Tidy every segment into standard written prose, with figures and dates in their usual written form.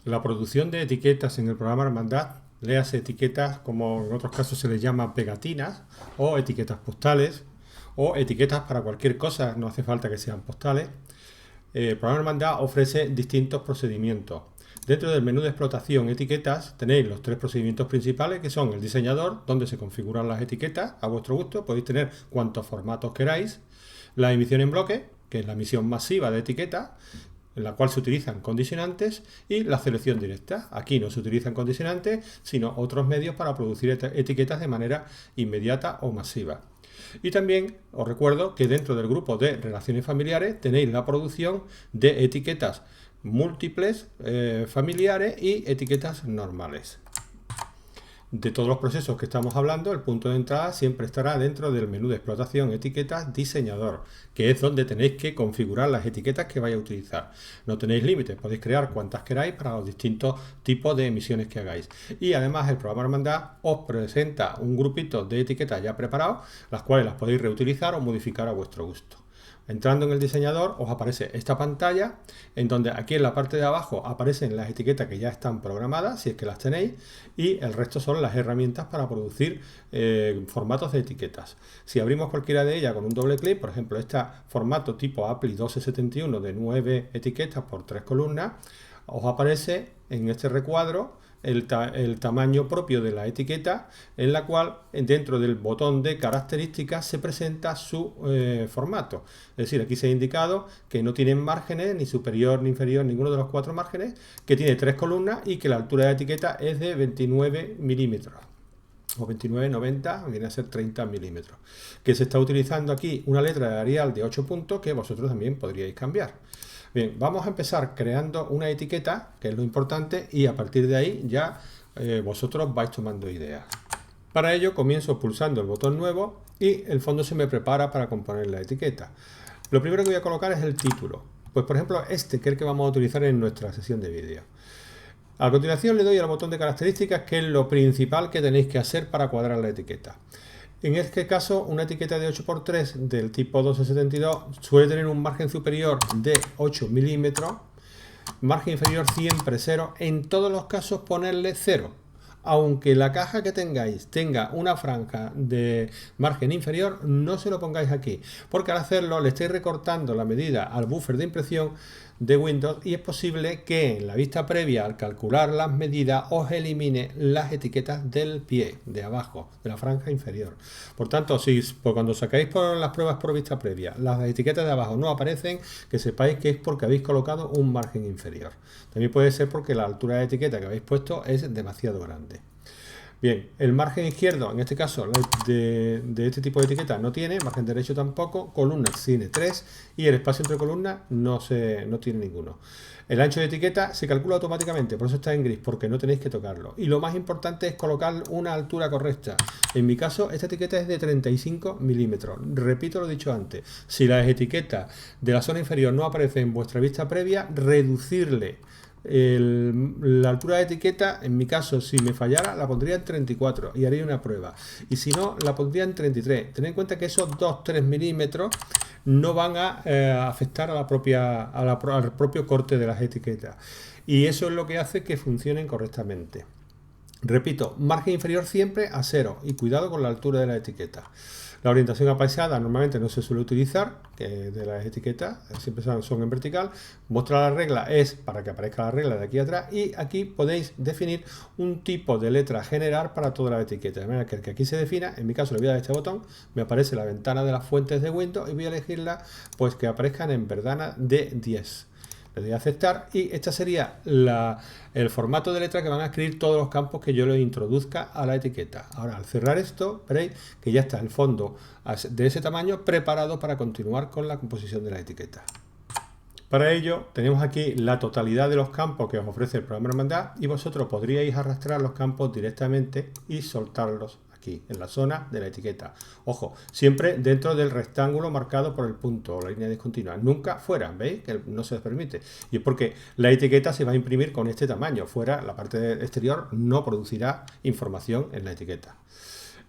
La producción de etiquetas en el programa Hermandad, léase etiquetas como en otros casos se les llama pegatinas o etiquetas postales o etiquetas para cualquier cosa, no hace falta que sean postales. El programa Hermandad ofrece distintos procedimientos. Dentro del menú de explotación etiquetas tenéis los tres procedimientos principales, que son el diseñador, donde se configuran las etiquetas a vuestro gusto, podéis tener cuantos formatos queráis, la emisión en bloque, que es la emisión masiva de etiquetas, en la cual se utilizan condicionantes, y la selección directa. Aquí no se utilizan condicionantes, sino otros medios para producir etiquetas de manera inmediata o masiva. Y también os recuerdo que dentro del grupo de relaciones familiares tenéis la producción de etiquetas múltiples familiares y etiquetas normales. De todos los procesos que estamos hablando, el punto de entrada siempre estará dentro del menú de explotación etiquetas diseñador, que es donde tenéis que configurar las etiquetas que vais a utilizar. No tenéis límites, podéis crear cuantas queráis para los distintos tipos de emisiones que hagáis. Y además el programa Hermandad os presenta un grupito de etiquetas ya preparados, las cuales las podéis reutilizar o modificar a vuestro gusto. Entrando en el diseñador os aparece esta pantalla en donde aquí en la parte de abajo aparecen las etiquetas que ya están programadas, si es que las tenéis, y el resto son las herramientas para producir formatos de etiquetas. Si abrimos cualquiera de ellas con un doble clic, por ejemplo este formato tipo Appli 1271 de 9 etiquetas por 3 columnas, os aparece en este recuadro el tamaño propio de la etiqueta, en la cual dentro del botón de características se presenta su formato. Es decir, aquí se ha indicado que no tienen márgenes, ni superior ni inferior, ninguno de los 4 márgenes, que tiene 3 columnas y que la altura de etiqueta es de 29 milímetros. O 29,90, viene a ser 30 milímetros. Que se está utilizando aquí una letra de Arial de 8 puntos que vosotros también podríais cambiar. Bien, vamos a empezar creando una etiqueta, que es lo importante, y a partir de ahí ya vosotros vais tomando ideas. Para ello comienzo pulsando el botón nuevo y el fondo se me prepara para componer la etiqueta. Lo primero que voy a colocar es el título. Pues por ejemplo que es el que vamos a utilizar en nuestra sesión de vídeo. A continuación le doy al botón de características, que es lo principal que tenéis que hacer para cuadrar la etiqueta. En este caso, una etiqueta de 8×3 del tipo 1272 suele tener un margen superior de 8 milímetros, margen inferior siempre 0, en todos los casos ponerle 0. Aunque la caja que tengáis tenga una franja de margen inferior, no se lo pongáis aquí, porque al hacerlo le estáis recortando la medida al buffer de impresión de Windows y es posible que en la vista previa, al calcular las medidas, os elimine las etiquetas del pie, de abajo, de la franja inferior. Por tanto, si cuando sacáis por las pruebas por vista previa, las etiquetas de abajo no aparecen, que sepáis que es porque habéis colocado un margen inferior. También puede ser porque la altura de etiqueta que habéis puesto es demasiado grande. Bien, el margen izquierdo, en este caso de este tipo de etiqueta no tiene, margen derecho tampoco, columnas tiene 3 y el espacio entre columnas no tiene ninguno. El ancho de etiqueta se calcula automáticamente, por eso está en gris, porque no tenéis que tocarlo. Y lo más importante es colocar una altura correcta. En mi caso, esta etiqueta es de 35 milímetros. Repito lo dicho antes, si las etiquetas de la zona inferior no aparecen en vuestra vista previa, reducirle la altura de etiqueta. En mi caso, si me fallara, la pondría en 34 y haría una prueba, y si no, la pondría en 33. Tened en cuenta que esos 2-3 milímetros no van a afectar al propio corte de las etiquetas, y eso es lo que hace que funcionen correctamente. Repito, margen inferior siempre a 0 y cuidado con la altura de la etiqueta. La orientación apaisada normalmente no se suele utilizar, que de las etiquetas siempre son en vertical. Mostrar la regla es para que aparezca la regla de aquí atrás, y aquí podéis definir un tipo de letra general para toda la etiqueta, de manera que el que aquí se defina, en mi caso le voy a dar este botón, me aparece la ventana de las fuentes de Windows y voy a elegirla pues que aparezcan en verdana de 10. Le doy a aceptar y este sería el formato de letra que van a escribir todos los campos que yo le introduzca a la etiqueta. Ahora, al cerrar esto, veréis que ya está el fondo de ese tamaño preparado para continuar con la composición de la etiqueta. Para ello tenemos aquí la totalidad de los campos que os ofrece el programa Hermandad, y vosotros podríais arrastrar los campos directamente y soltarlos aquí, en la zona de la etiqueta. Ojo, siempre dentro del rectángulo marcado por el punto o la línea discontinua, nunca fuera, ¿veis? Que no se les permite. Y es porque la etiqueta se va a imprimir con este tamaño, fuera la parte exterior no producirá información en la etiqueta.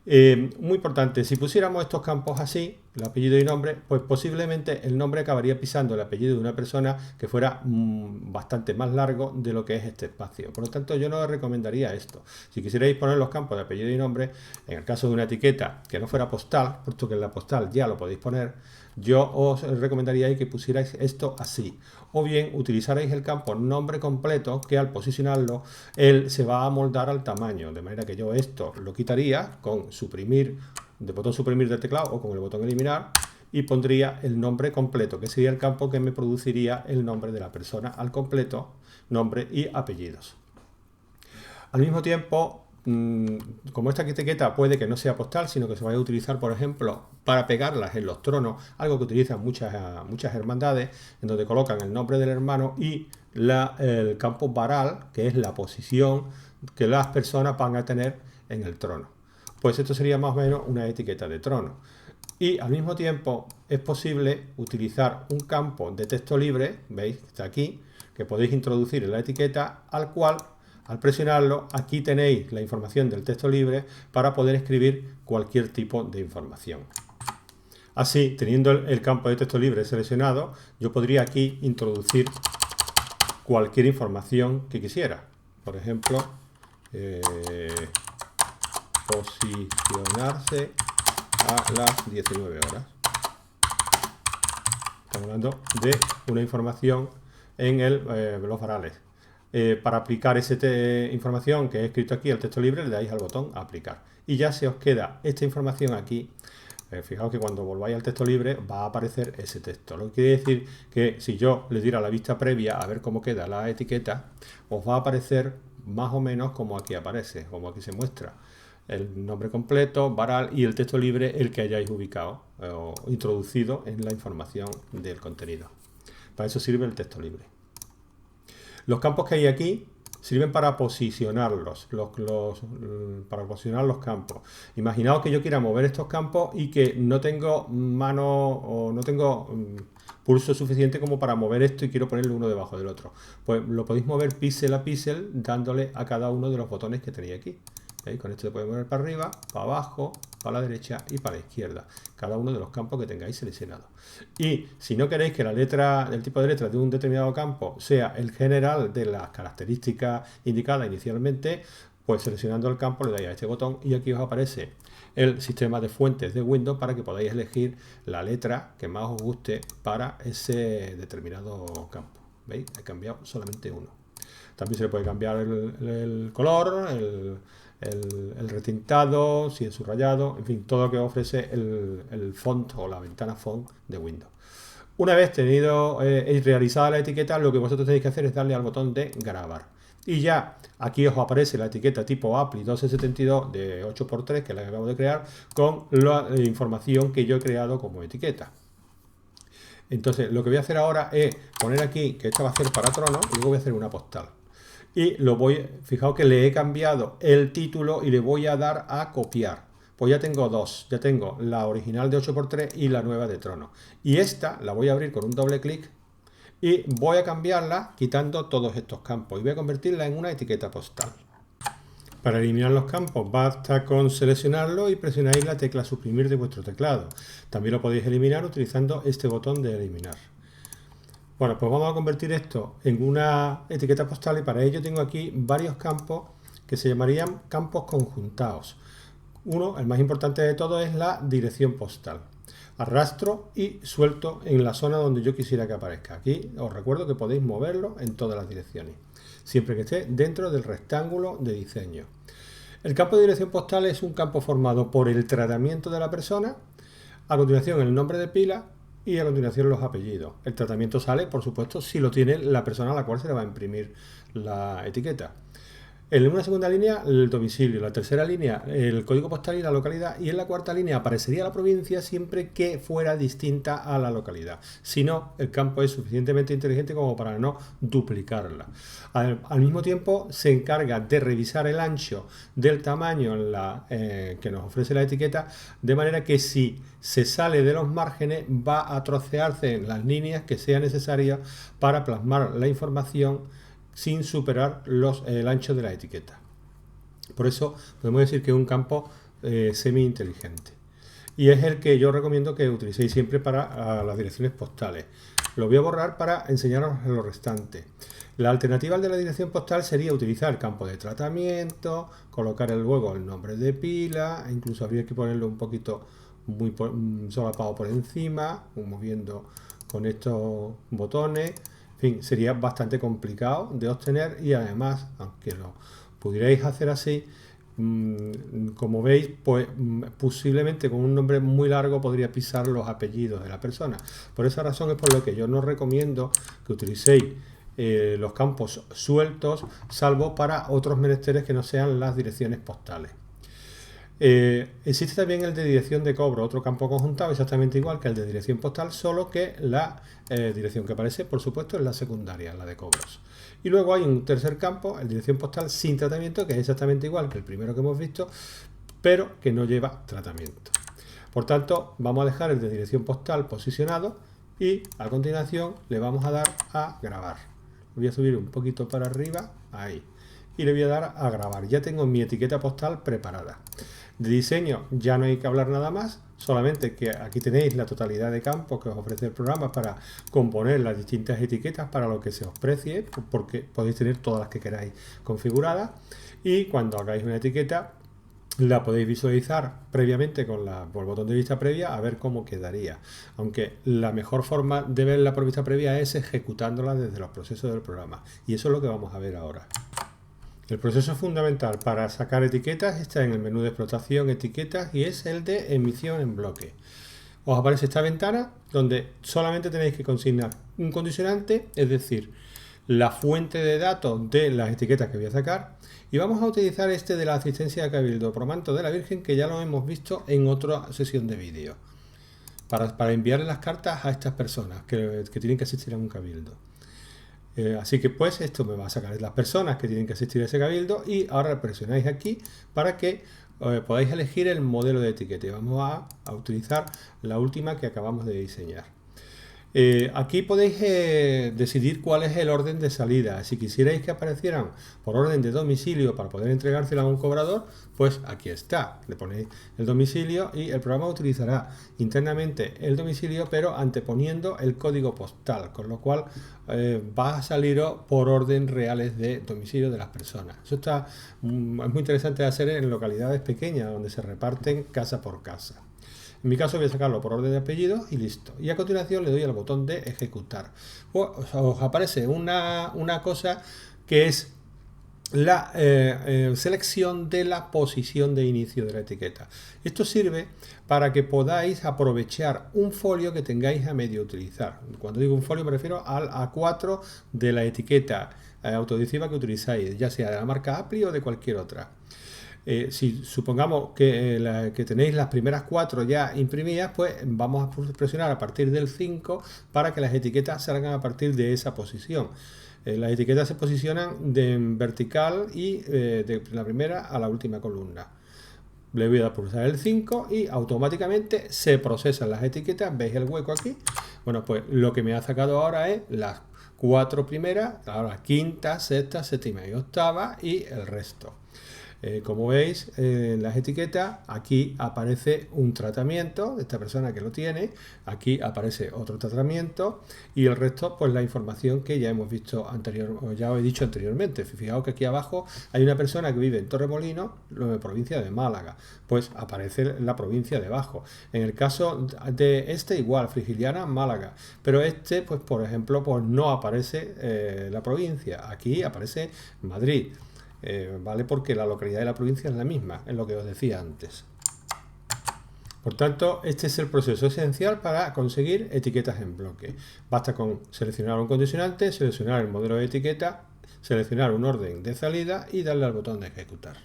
Muy importante, si pusiéramos estos campos así, el apellido y nombre, pues posiblemente el nombre acabaría pisando el apellido de una persona que fuera bastante más largo de lo que es este espacio. Por lo tanto, yo no recomendaría esto. Si quisierais poner los campos de apellido y nombre, en el caso de una etiqueta que no fuera postal, puesto que en la postal ya lo podéis poner, yo os recomendaría que pusierais esto así. O bien utilizarais el campo nombre completo, que al posicionarlo, él se va a moldar al tamaño. De manera que yo esto lo quitaría con suprimir, de botón suprimir del teclado o con el botón eliminar, y pondría el nombre completo, que sería el campo que me produciría el nombre de la persona al completo, nombre y apellidos. Al mismo tiempo, como esta etiqueta puede que no sea postal, sino que se vaya a utilizar, por ejemplo, para pegarlas en los tronos, algo que utilizan muchas hermandades, en donde colocan el nombre del hermano y el campo varal, que es la posición que las personas van a tener en el trono. Pues esto sería más o menos una etiqueta de trono. Y al mismo tiempo es posible utilizar un campo de texto libre, veis, está aquí, que podéis introducir en la etiqueta, al cual, al presionarlo, aquí tenéis la información del texto libre para poder escribir cualquier tipo de información. Así, teniendo el campo de texto libre seleccionado, yo podría aquí introducir cualquier información que quisiera. Por ejemplo, posicionarse a las 19 horas. Estamos hablando de una información en los varales. Para aplicar esa información que he escrito aquí al texto libre, le dais al botón aplicar. Y ya se os queda esta información aquí. Fijaos que cuando volváis al texto libre va a aparecer ese texto. Lo que quiere decir que si yo le diera la vista previa a ver cómo queda la etiqueta, os va a aparecer más o menos como aquí aparece, como aquí se muestra. El nombre completo, varal y el texto libre, el que hayáis ubicado o introducido en la información del contenido. Para eso sirve el texto libre. Los campos que hay aquí sirven para posicionarlos, para posicionar los campos. Imaginaos que yo quiera mover estos campos y que no tengo mano o no tengo pulso suficiente como para mover esto y quiero ponerle uno debajo del otro. Pues lo podéis mover píxel a píxel dándole a cada uno de los botones que tenéis aquí. ¿Veis? Con esto se puede mover para arriba, para abajo, para la derecha y para la izquierda. Cada uno de los campos que tengáis seleccionados. Y si no queréis que la letra, el tipo de letra de un determinado campo sea el general de las características indicadas inicialmente, pues seleccionando el campo le dais a este botón y aquí os aparece el sistema de fuentes de Windows para que podáis elegir la letra que más os guste para ese determinado campo. ¿Veis? He cambiado solamente uno. También se le puede cambiar el color, el retintado, si es subrayado, en fin, todo lo que ofrece el font o la ventana font de Windows. Una vez realizada la etiqueta, lo que vosotros tenéis que hacer es darle al botón de grabar. Y ya aquí os aparece la etiqueta tipo Apply 1272 de 8×3, que la acabo de crear, con la información que yo he creado como etiqueta. Entonces, lo que voy a hacer ahora es poner aquí, que esta va a ser para trono, y luego voy a hacer una postal. Y fijaos que le he cambiado el título y le voy a dar a copiar. Pues ya tengo dos, ya tengo la original de 8×3 y la nueva de trono. Y esta la voy a abrir con un doble clic y voy a cambiarla quitando todos estos campos y voy a convertirla en una etiqueta postal. Para eliminar los campos basta con seleccionarlo y presionáis la tecla suprimir de vuestro teclado. También lo podéis eliminar utilizando este botón de eliminar. Bueno, pues vamos a convertir esto en una etiqueta postal y para ello tengo aquí varios campos que se llamarían campos conjuntados. Uno, el más importante de todos, es la dirección postal. Arrastro y suelto en la zona donde yo quisiera que aparezca. Aquí os recuerdo que podéis moverlo en todas las direcciones, siempre que esté dentro del rectángulo de diseño. El campo de dirección postal es un campo formado por el tratamiento de la persona, a continuación el nombre de pila y a continuación los apellidos. El tratamiento sale, por supuesto, si lo tiene la persona a la cual se le va a imprimir la etiqueta. En una segunda línea, el domicilio. En la tercera línea, el código postal y la localidad. Y en la cuarta línea aparecería la provincia siempre que fuera distinta a la localidad. Si no, el campo es suficientemente inteligente como para no duplicarla. Al mismo tiempo, se encarga de revisar el ancho del tamaño que nos ofrece la etiqueta, de manera que si se sale de los márgenes, va a trocearse en las líneas que sean necesarias para plasmar la información sin superar el ancho de la etiqueta. Por eso podemos decir que es un campo semi-inteligente. y es el que yo recomiendo que utilicéis siempre para las direcciones postales. Lo voy a borrar para enseñaros lo restante. La alternativa al de la dirección postal sería utilizar el campo de tratamiento, colocar luego el nombre de pila, e incluso habría que ponerlo un poquito muy solapado por encima, moviendo con estos botones. En fin, sería bastante complicado de obtener y además, aunque lo pudierais hacer así, como veis, pues posiblemente con un nombre muy largo podría pisar los apellidos de la persona. Por esa razón es por lo que yo no recomiendo que utilicéis los campos sueltos, salvo para otros menesteres que no sean las direcciones postales. Existe también el de dirección de cobro, otro campo conjuntado exactamente igual que el de dirección postal, solo que la dirección que aparece, por supuesto, es la secundaria, la de cobros. Y luego hay un tercer campo, el de dirección postal sin tratamiento, que es exactamente igual que el primero que hemos visto, pero que no lleva tratamiento. Por tanto, vamos a dejar el de dirección postal posicionado y a continuación le vamos a dar a grabar. Voy a subir un poquito para arriba, ahí, y le voy a dar a grabar. Ya tengo mi etiqueta postal preparada. De diseño ya no hay que hablar nada más, solamente que aquí tenéis la totalidad de campos que os ofrece el programa para componer las distintas etiquetas para lo que se os precie, porque podéis tener todas las que queráis configuradas, y cuando hagáis una etiqueta la podéis visualizar previamente por el botón de vista previa a ver cómo quedaría, aunque la mejor forma de verla por vista previa es ejecutándola desde los procesos del programa, y eso es lo que vamos a ver ahora. El proceso fundamental para sacar etiquetas está en el menú de explotación, etiquetas, y es el de emisión en bloque. Os aparece esta ventana donde solamente tenéis que consignar un condicionante, es decir, la fuente de datos de las etiquetas que voy a sacar, y vamos a utilizar este de la asistencia de Cabildo por manto de la Virgen, que ya lo hemos visto en otra sesión de vídeo, para enviarle las cartas a estas personas que tienen que asistir a un cabildo. Así que pues esto me va a sacar las personas que tienen que asistir a ese cabildo, y ahora presionáis aquí para que podáis elegir el modelo de etiqueta. Y vamos a utilizar la última que acabamos de diseñar. Aquí podéis decidir cuál es el orden de salida. Si quisierais que aparecieran por orden de domicilio para poder entregársela a un cobrador, pues aquí está. Le ponéis el domicilio y el programa utilizará internamente el domicilio, pero anteponiendo el código postal, con lo cual va a saliros por orden reales de domicilio de las personas. Eso es muy interesante de hacer en localidades pequeñas donde se reparten casa por casa. En mi caso voy a sacarlo por orden de apellido y listo. Y a continuación le doy al botón de ejecutar. Os aparece una cosa que es la selección de la posición de inicio de la etiqueta. Esto sirve para que podáis aprovechar un folio que tengáis a medio utilizar. Cuando digo un folio me refiero al A4 de la etiqueta autoadhesiva que utilizáis, ya sea de la marca Appli o de cualquier otra. Si supongamos que tenéis las primeras 4 ya imprimidas, pues vamos a presionar a partir del 5 para que las etiquetas salgan a partir de esa posición. Las etiquetas se posicionan en vertical y de la primera a la última columna. Le voy a dar a pulsar el 5 y automáticamente se procesan las etiquetas. ¿Veis el hueco aquí? Bueno, pues lo que me ha sacado ahora es las 4 primeras, ahora quinta, sexta, séptima y octava, y el resto. Como veis en las etiquetas, aquí aparece un tratamiento de esta persona que lo tiene, aquí aparece otro tratamiento, y el resto pues la información que ya hemos visto ya os he dicho anteriormente. Fijaos que aquí abajo hay una persona que vive en Torremolinos, provincia de Málaga, pues aparece la provincia debajo. En el caso de este igual, Frigiliana, Málaga, pero este pues por ejemplo pues no aparece la provincia, aquí aparece Madrid. ¿Vale? Porque la localidad de la provincia es la misma, es lo que os decía antes. Por tanto, este es el proceso esencial para conseguir etiquetas en bloque. Basta con seleccionar un condicionante, seleccionar el modelo de etiqueta, seleccionar un orden de salida y darle al botón de ejecutar.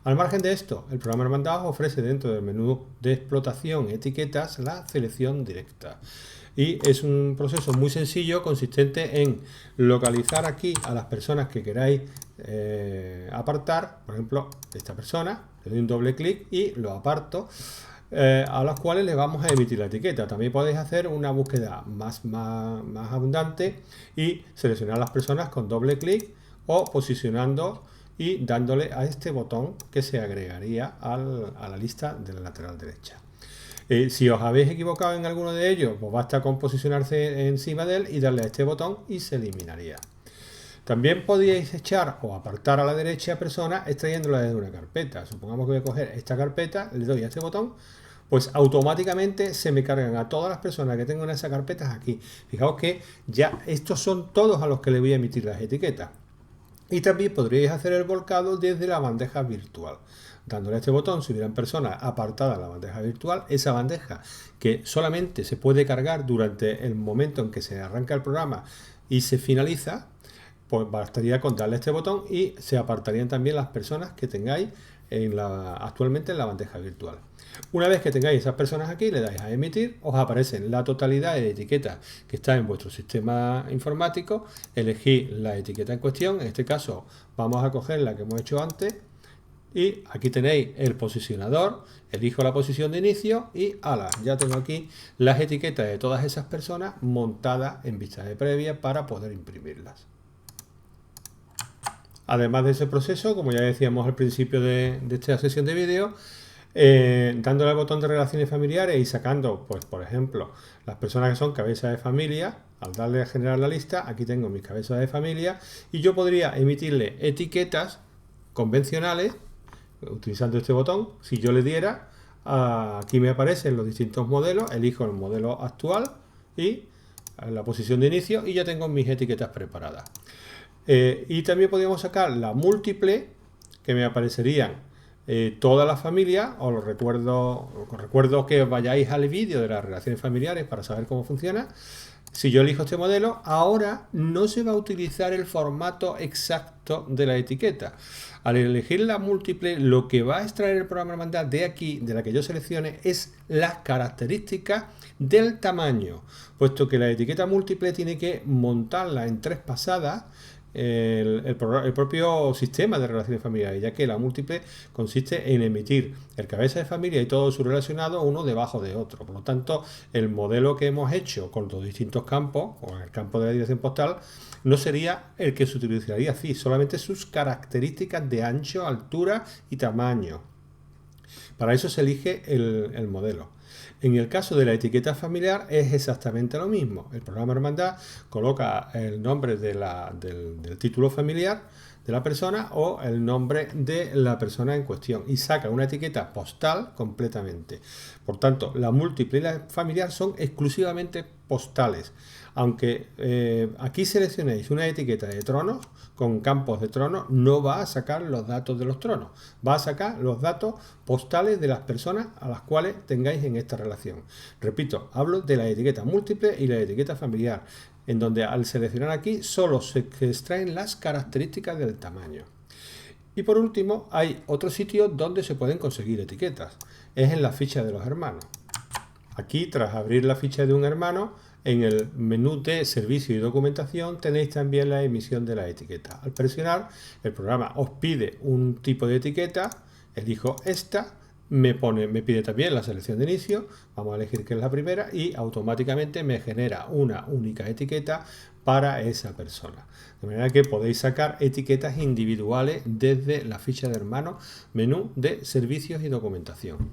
Al margen de esto, el programa Hermandad ofrece dentro del menú de explotación etiquetas la selección directa. Y es un proceso muy sencillo, consistente en localizar aquí a las personas que queráis apartar. Por ejemplo, esta persona, le doy un doble clic y lo aparto, a las cuales le vamos a emitir la etiqueta. También podéis hacer una búsqueda más abundante y seleccionar las personas con doble clic o posicionando y dándole a este botón que se agregaría a la lista de la lateral derecha. Si os habéis equivocado en alguno de ellos, pues basta con posicionarse encima de él y darle a este botón y se eliminaría. También podíais echar o apartar a la derecha personas extrayéndola desde una carpeta. Supongamos que voy a coger esta carpeta, le doy a este botón, pues automáticamente se me cargan a todas las personas que tengo en esas carpetas aquí. Fijaos que ya estos son todos a los que le voy a emitir las etiquetas. Y también podríais hacer el volcado desde la bandeja virtual. Dándole a este botón, si hubieran personas apartadas en la bandeja virtual, esa bandeja que solamente se puede cargar durante el momento en que se arranca el programa y se finaliza, pues bastaría con darle a este botón y se apartarían también las personas que tengáis actualmente en la bandeja virtual. Una vez que tengáis esas personas aquí, le dais a emitir, os aparecen la totalidad de etiquetas que está en vuestro sistema informático, elegís la etiqueta en cuestión, en este caso vamos a coger la que hemos hecho antes, y aquí tenéis el posicionador, elijo la posición de inicio y ala, ya tengo aquí las etiquetas de todas esas personas montadas en vista de previa para poder imprimirlas. Además de ese proceso, como ya decíamos al principio de esta sesión de vídeo, dándole al botón de relaciones familiares y sacando, pues por ejemplo, las personas que son cabezas de familia, al darle a generar la lista, aquí tengo mis cabezas de familia y yo podría emitirle etiquetas convencionales utilizando este botón. Si yo le diera, aquí me aparecen los distintos modelos, elijo el modelo actual y la posición de inicio y ya tengo mis etiquetas preparadas. Y también podríamos sacar la múltiple, que me aparecerían toda la familia. Os recuerdo que vayáis al vídeo de las relaciones familiares para saber cómo funciona. Si yo elijo este modelo, ahora no se va a utilizar el formato exacto de la etiqueta. Al elegir la múltiple, lo que va a extraer el programa Hermandad de aquí, de la que yo seleccione, es las características del tamaño, puesto que la etiqueta múltiple tiene que montarla en 3 pasadas el propio sistema de relaciones familiares, ya que la múltiple consiste en emitir el cabeza de familia y todo su relacionado uno debajo de otro. Por lo tanto, el modelo que hemos hecho con los distintos campos, o en el campo de la dirección postal, no sería el que se utilizaría así, solamente sus características de ancho, altura y tamaño. Para eso se elige el modelo. En el caso de la etiqueta familiar es exactamente lo mismo. El programa Hermandad coloca el nombre del título familiar de la persona o el nombre de la persona en cuestión y saca una etiqueta postal completamente. Por tanto, la múltiple y la familiar son exclusivamente postales. Aunque aquí seleccionéis una etiqueta de tronos con campos de tronos, no va a sacar los datos de los tronos, va a sacar los datos postales de las personas a las cuales tengáis en esta relación. Repito, hablo de la etiqueta múltiple y la etiqueta familiar, en donde al seleccionar aquí solo se extraen las características del tamaño. Y por último, hay otro sitio donde se pueden conseguir etiquetas, es en la ficha de los hermanos. Aquí, tras abrir la ficha de un hermano, en el menú de servicio y documentación tenéis también la emisión de la etiqueta. Al presionar, el programa os pide un tipo de etiqueta, elijo esta, me pide también la selección de inicio, vamos a elegir que es la primera y automáticamente me genera una única etiqueta para esa persona. De manera que podéis sacar etiquetas individuales desde la ficha de hermano, menú de servicios y documentación.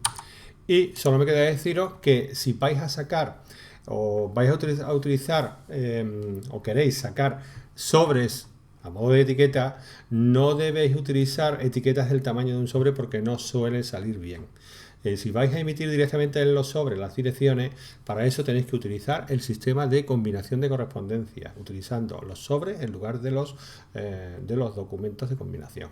Y solo me queda deciros que si vais a sacar o vais a utilizar o queréis sacar sobres a modo de etiqueta, no debéis utilizar etiquetas del tamaño de un sobre porque no suele salir bien. Si vais a emitir directamente en los sobres las direcciones, para eso tenéis que utilizar el sistema de combinación de correspondencia, utilizando los sobres en lugar de los documentos de combinación.